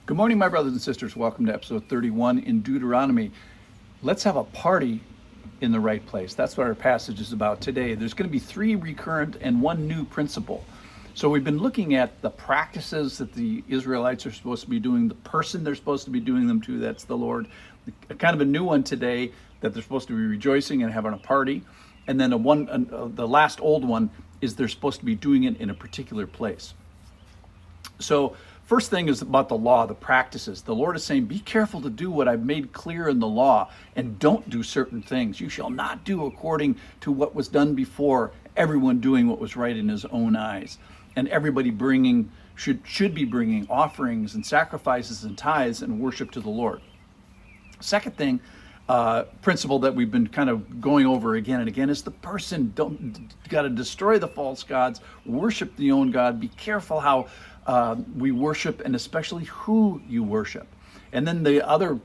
Good morning, my brothers and sisters. Welcome to episode 31 in Deuteronomy. Let's have a party in the right place. That's what our passage is about today. There's going to be three recurrent and one new principle. So we've been looking at the practices that the Israelites are supposed to be doing, the person they're supposed to be doing them to, that's the Lord. Kind of a new one today, that they're supposed to be rejoicing and having a party. And then the last old one is they're supposed to be doing it in a particular place. So first thing is about the law, the practices. The Lord is saying, be careful to do what I've made clear in the law, and don't do certain things. You shall not do according to what was done before, everyone doing what was right in his own eyes. And everybody should be bringing offerings and sacrifices and tithes and worship to the Lord. Second thing, principle that we've been kind of going over again and again is the person. Got to destroy the false gods, worship the own God. Be careful how we worship, and especially who you worship. And then the other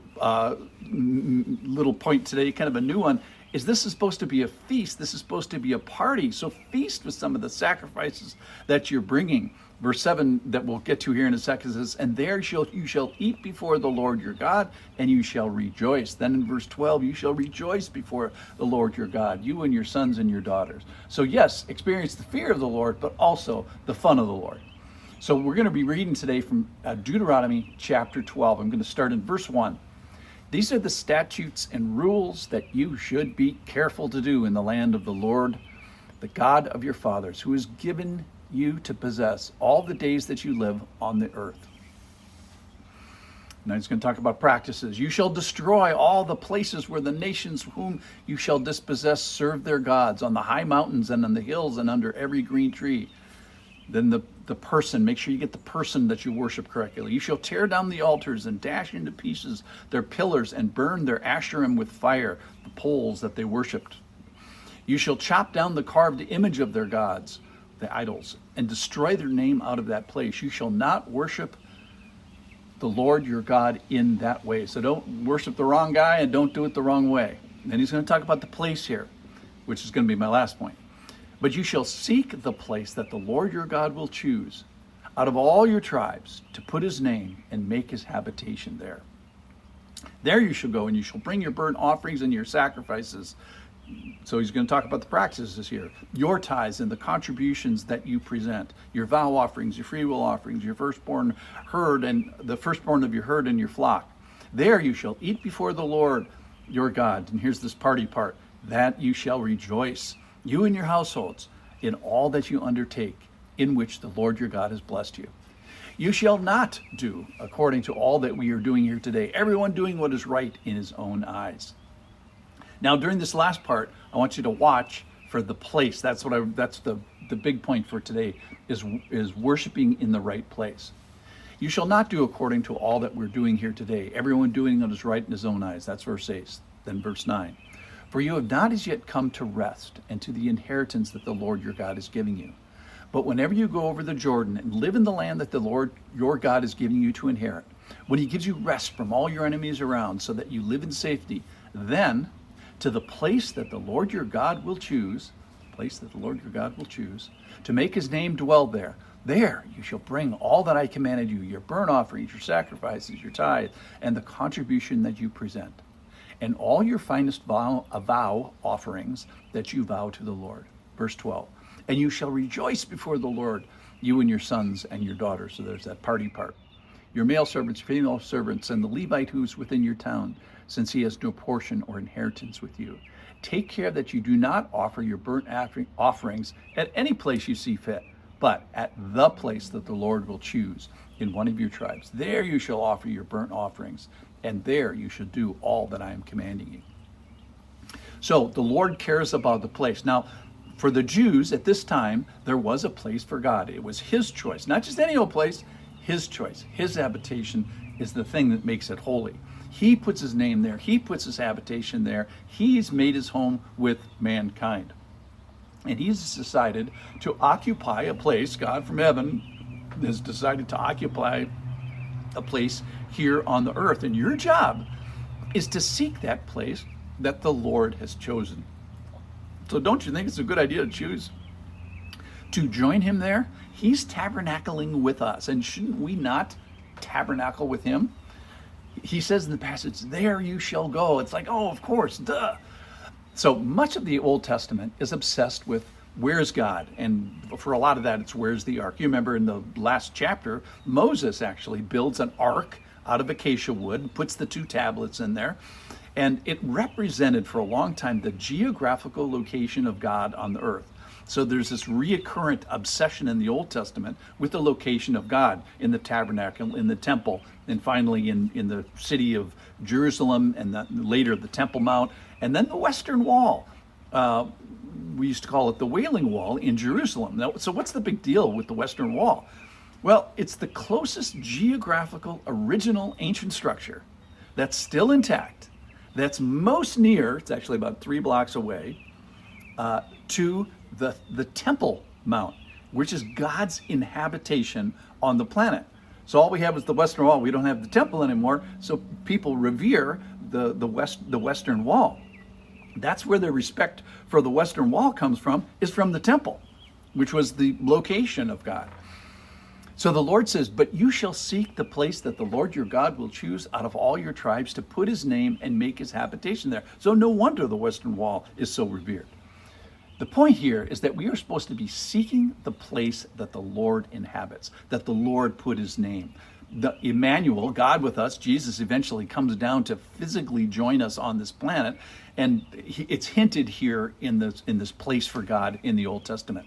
little point today, kind of a new one, is this is supposed to be a feast. This is supposed to be a party. So feast with some of the sacrifices that you're bringing. Verse 7 that we'll get to here in a second says, and there you shall eat before the Lord your God, and you shall rejoice. Then in verse 12, you shall rejoice before the Lord your God, you and your sons and your daughters. So yes, experience the fear of the Lord, but also the fun of the Lord. So we're going to be reading today from Deuteronomy chapter 12. I'm going to start in verse 1. These are the statutes and rules that you should be careful to do in the land of the Lord, the God of your fathers, who has given you to possess all the days that you live on the earth. Now he's going to talk about practices. You shall destroy all the places where the nations whom you shall dispossess serve their gods, on the high mountains and on the hills and under every green tree. Then the person, make sure you get the person that you worship correctly. You shall tear down the altars and dash into pieces their pillars and burn their asherim with fire, the poles that they worshipped. You shall chop down the carved image of their gods, the idols, and destroy their name out of that place. You shall not worship the Lord your God in that way. So don't worship the wrong guy and don't do it the wrong way. And then he's going to talk about the place here, which is going to be my last point. But you shall seek the place that the Lord your God will choose out of all your tribes to put his name and make his habitation there. There you shall go, and you shall bring your burnt offerings and your sacrifices. So he's going to talk about the practices here. Your tithes and the contributions that you present, your vow offerings, your freewill offerings, your firstborn herd and the firstborn of your herd and your flock. There you shall eat before the Lord your God. And here's this party part. That you shall rejoice, you and your households, in all that you undertake, in which the Lord your God has blessed you. You shall not do according to all that we are doing here today, everyone doing what is right in his own eyes. Now, during this last part, I want you to watch for the place. That's the big point for today, is worshiping in the right place. You shall not do according to all that we're doing here today, everyone doing what is right in his own eyes. That's verse 8. Then verse 9. For you have not as yet come to rest and to the inheritance that the Lord your God is giving you. But whenever you go over the Jordan and live in the land that the Lord your God is giving you to inherit, when he gives you rest from all your enemies around so that you live in safety, then to the place that the Lord your God will choose, to make his name dwell there, there you shall bring all that I commanded you, your burnt offerings, your sacrifices, your tithe, and the contribution that you present, and all your finest vow offerings that you vow to the Lord. Verse 12, and you shall rejoice before the Lord, you and your sons and your daughters. So there's that party part. Your male servants, female servants, and the Levite who's within your town, since he has no portion or inheritance with you. Take care that you do not offer your burnt offerings at any place you see fit, but at the place that the Lord will choose in one of your tribes. There you shall offer your burnt offerings, and there you shall do all that I am commanding you. So the Lord cares about the place. Now, for the Jews at this time, there was a place for God. It was his choice, not just any old place, his choice. His habitation is the thing that makes it holy. He puts his name there. He puts his habitation there. He's made his home with mankind. And he's decided to occupy a place. God from heaven has decided to occupy a place here on the earth. And your job is to seek that place that the Lord has chosen. So don't you think it's a good idea to choose to join him there? He's tabernacling with us. And shouldn't we not tabernacle with him. He says in the passage, there you shall go. It's like, oh, of course, duh. So much of the Old Testament is obsessed with where's God? And for a lot of that, it's where's the ark? You remember in the last chapter, Moses actually builds an ark out of acacia wood, puts the 2 tablets in there, and it represented for a long time the geographical location of God on the earth. So there's this reoccurrent obsession in the Old Testament with the location of God in the tabernacle, in the temple, and finally in the city of Jerusalem, and later the Temple Mount, and then the Western Wall. We used to call it the Wailing Wall in Jerusalem. Now, so what's the big deal with the Western Wall? Well, it's the closest geographical original ancient structure that's still intact, that's most near, it's actually about 3 blocks away, to the Temple Mount, which is God's inhabitation on the planet. So all we have is the Western Wall. We don't have the temple anymore, so people revere the Western Wall. That's where their respect for the Western Wall comes from, is from the temple, which was the location of God. So the Lord says, but you shall seek the place that the Lord your God will choose out of all your tribes to put his name and make his habitation there. So no wonder the Western Wall is so revered. The point here is that we are supposed to be seeking the place that the Lord inhabits, that the Lord put his name. The Emmanuel, God with us, Jesus eventually comes down to physically join us on this planet, and it's hinted here in this place for God in the Old Testament.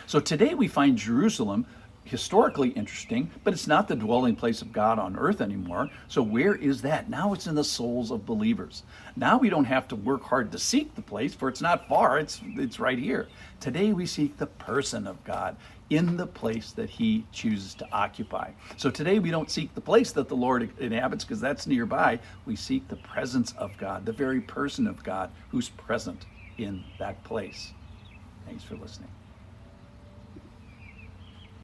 So today we find Jerusalem historically interesting, but it's not the dwelling place of God on earth anymore. So where is that? Now it's in the souls of believers. Now we don't have to work hard to seek the place, for it's not far, it's right here. Today we seek the person of God in the place that he chooses to occupy. So today we don't seek the place that the Lord inhabits, because that's nearby. We seek the presence of God, the very person of God who's present in that place. Thanks for listening.